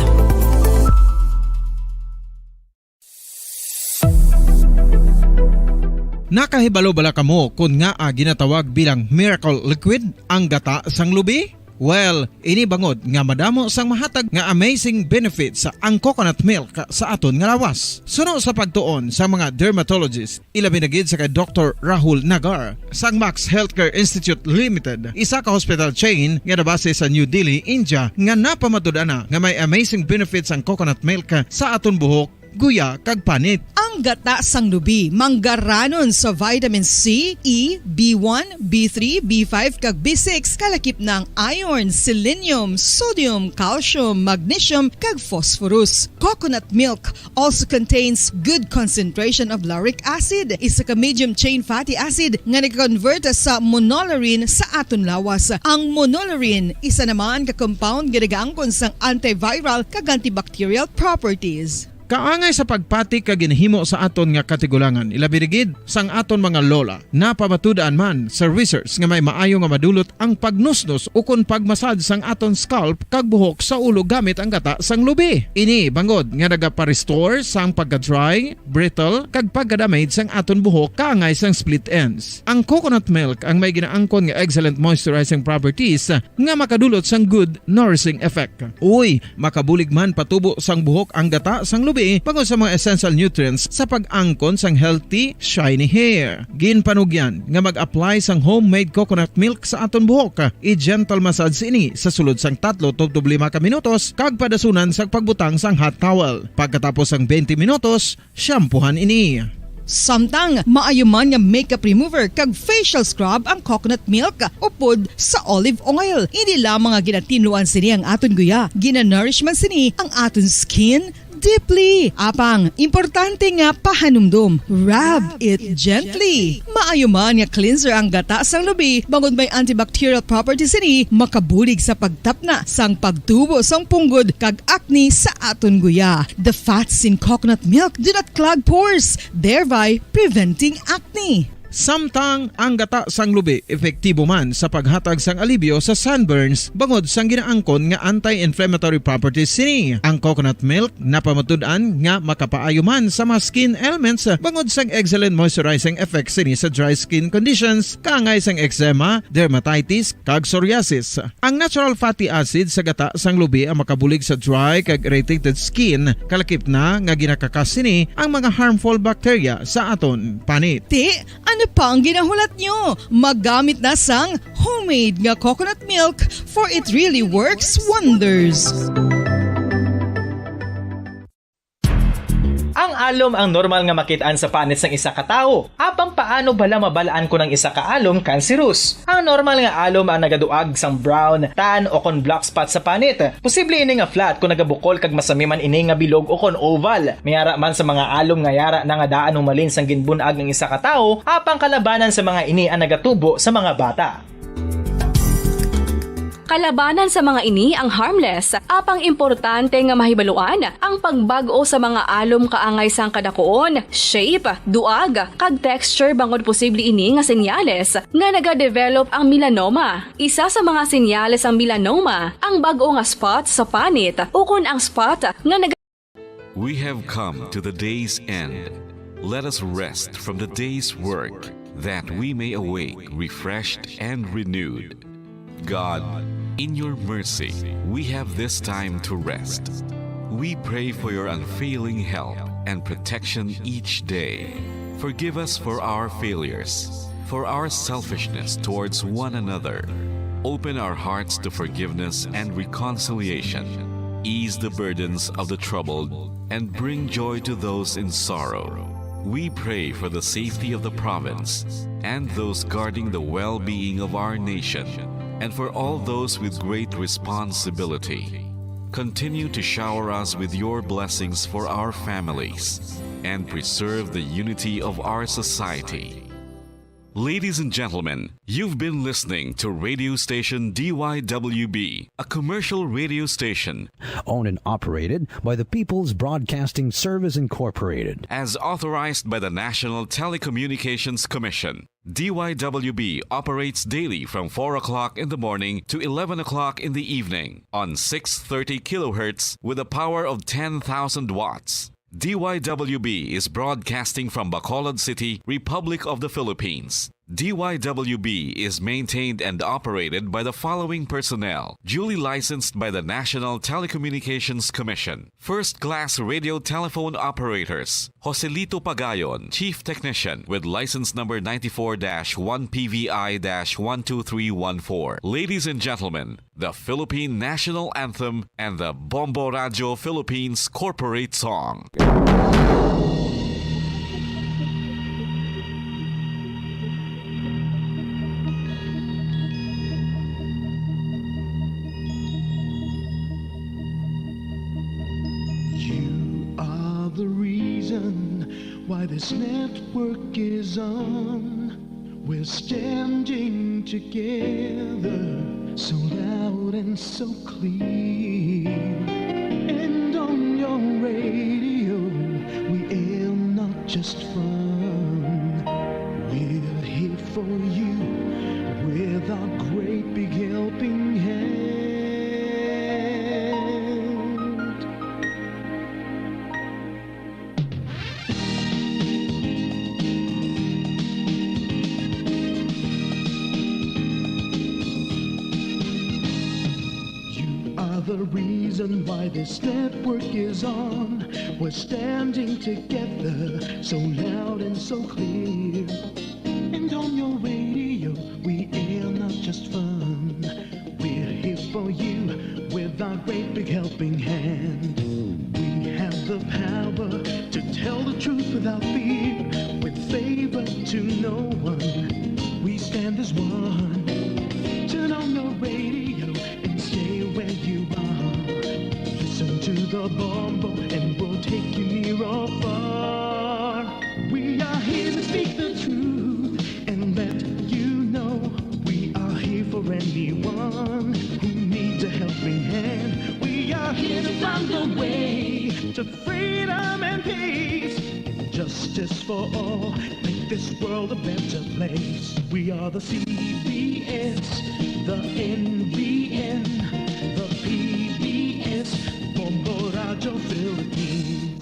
Nakahibalo bala kamo kung nga ginatawag bilang miracle liquid ang gata sang lubi? Well, ini bangod nga madamo sang mahatag nga amazing benefits sa ang coconut milk sa aton nga lawas. Suno sa pagtuon sa mga dermatologist, ilabi na gid sa kay Dr. Rahul Nagar sang Max Healthcare Institute Limited, isa ka hospital chain nga nabase sa New Delhi, India, nga napamatud-ana nga may amazing benefits ang coconut milk sa aton buhok, guya kag panit. Ang gata sang lubi manggaranon sa vitamin C, E, B1, B3, B5 kag B6 kalakip ng iron, selenium, sodium, calcium, magnesium kag phosphorus. Coconut milk also contains good concentration of lauric acid, isa ka medium chain fatty acid nga nag-convert sa monolaurin sa aton lawas. Ang monolaurin isa naman ka compound nga nagaangkon sang antiviral kag antibacterial properties. Kaangay sa pagpati ka ginhimo sa aton nga katigulangan, ilabirigid sang aton mga lola na pamatudaan man sa research nga may maayo nga madulot ang pagnusnos o kun pagmasad sang aton scalp kag buhok sa ulo gamit ang gata sang lubi. Ini bangod nga nagapa-restore sang pagka-dry, brittle kag pagka-damage sang aton buhok kaangay sang split ends. Ang coconut milk ang may ginaangkon nga excellent moisturizing properties nga makadulot sang good nourishing effect. Uy, makabulig man patubo sang buhok ang gata sang lubi pagod sa mga essential nutrients sa pag-angkon sang healthy, shiny hair. Ginpanugyan nga mag-apply sang homemade coconut milk sa aton buhok. I-gentle massage ini sa sulod sang 3 to 5 ka minutos kag padasunan sa pagbutang sang hot towel. Pagkatapos sang 20 minutos, shampoohan ini. Samtang maayuman nga makeup remover kag facial scrub ang coconut milk upod sa olive oil. Hindi lamang nga ginatinluan sini ang aton guya, ginanourishman sini ang aton skin deeply. Apang, importante nga pahanumdum. Rub it gently. Maayuman nga cleanser ang gata sang lubi, bangod may antibacterial properties ini, makabulig sa pagtapna sang pagtubo sang punggod kag acne sa aton guya. The fats in coconut milk do not clog pores, thereby preventing acne. Samtang ang gata sang lubi epektibo man sa paghatag sang alibyo sa sunburns bangod sang ginaangkon nga anti-inflammatory properties sini. Ang coconut milk napamatud-an nga makapaayo man sa mga skin ailments bangod sang excellent moisturizing effects sini sa dry skin conditions kaangay sang eczema, dermatitis kag psoriasis. Ang natural fatty acid sa gata sang lubi ang makabulig sa dry kag irritated skin, kalakip na nga ginakakas sini ang mga harmful bacteria sa aton panit. Ano pa ang ginahulat nyo? Maggamit na sang homemade nga coconut milk for it really works wonders. Ang alom ang normal nga makitaan sa panit sang isa ka tawo. Apang paano bala mabalaan ko ng isa ka alom cancerous? Ang normal nga alom ang nagaduag sang brown, tan o kon black spot sa panit. Posible ini nga flat kung nagabukol kag masami man ini nga bilog o kon oval. Mayara man sa mga alom nga yara na nga daan humalin sang ginbunag ng isa ka tawo, apang kalabanan sa mga ini ang nagatubo sa mga bata. Kalabanan sa mga ini ang harmless, apang importante nga mahibaluan ang pagbago sa mga alom kaangay sang kadakuon, shape, duag, kag texture bangod posible ini nga senyales nga nagadevelop ang melanoma. Isa sa mga senyales ang melanoma, ang bag-o nga spot sa panit o kun ang spot nga We have come to the day's end. Let us rest from the day's work, that we may awake refreshed and renewed. God, in your mercy, we have this time to rest. We pray for your unfailing help and protection each day. Forgive us for our failures, for our selfishness towards one another. Open our hearts to forgiveness and reconciliation. Ease the burdens of the troubled and bring joy to those in sorrow. We pray for the safety of the province and those guarding the well-being of our nation, and for all those with great responsibility. Continue to shower us with your blessings for our families and preserve the unity of our society. Ladies and gentlemen, you've been listening to radio station DYWB, a commercial radio station owned and operated by the People's Broadcasting Service Incorporated, as authorized by the National Telecommunications Commission. DYWB operates daily from 4 o'clock in the morning to 11 o'clock in the evening on 630 kilohertz with a power of 10,000 watts. DYWB is broadcasting from Bacolod City, Republic of the Philippines. DYWB is maintained and operated by the following personnel, duly licensed by the National Telecommunications Commission. First-class radio telephone operators, Joselito Pagayon, Chief Technician with license number 94-1PVI-12314. Ladies and gentlemen, the Philippine National Anthem and the Bombo Radio Philippines Corporate Song. The reason why this network is on. We're standing together so loud and so clear. And on your radio, we air not just fun. We're here for you with our great big helping hand. The reason why this network is on. We're standing together so loud and so clear. And on your radio, we air not just fun. We're here for you with our great big helping hand. We have the power to tell the truth without fear, with favor to no one. We stand as one. Turn on your radio and stay where you are. Listen to the Bombo and we'll take you near or far. We are here to speak the truth and let you know. We are here for anyone who needs a helping hand. We are here to find the way to freedom and peace, and justice for all. Make this world a better place. We are the CBS, the NBN, the PBS, Bombo Radio Philippines.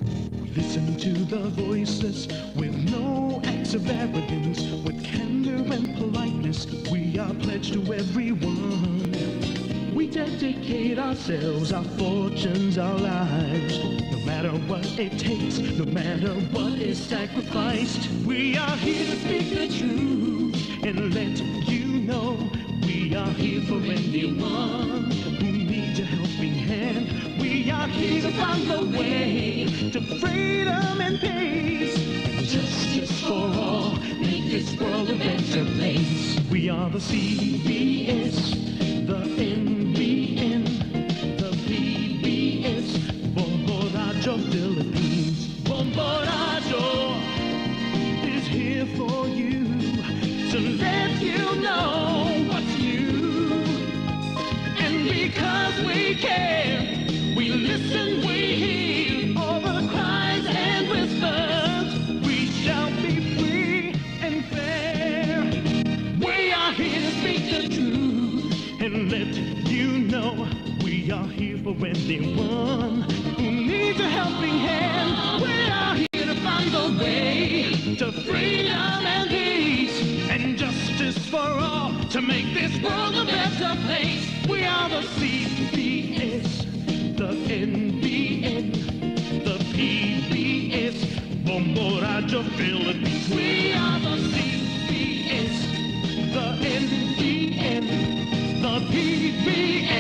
Listen to the voices with no acts of arrogance, with candor and politeness. We are pledged to everyone. We dedicate ourselves, our fortunes, our lives. No matter what it takes, no matter what is sacrificed. We are here to speak the truth and let you know. We are here for anyone who needs a helping hand. We are here to find the way to freedom and peace, and justice for all. Make this world a better place. We are the CBS, the NBN, the PBS, Bombo Radio Philippines. Bombo Radio is here for you to let you know what's new. And because we care, we listen, we hear all the cries and whispers. We shall be free and fair. We are here to speak the truth and let you know. We are here for anyone who needs a helping hand. We are here to find the way to freedom and peace, and justice for all, to make this world a better place. We are the CBS, the NBN, the PBS, Bombo Radio Philippines. We are the CBS, the NBN, the PBS.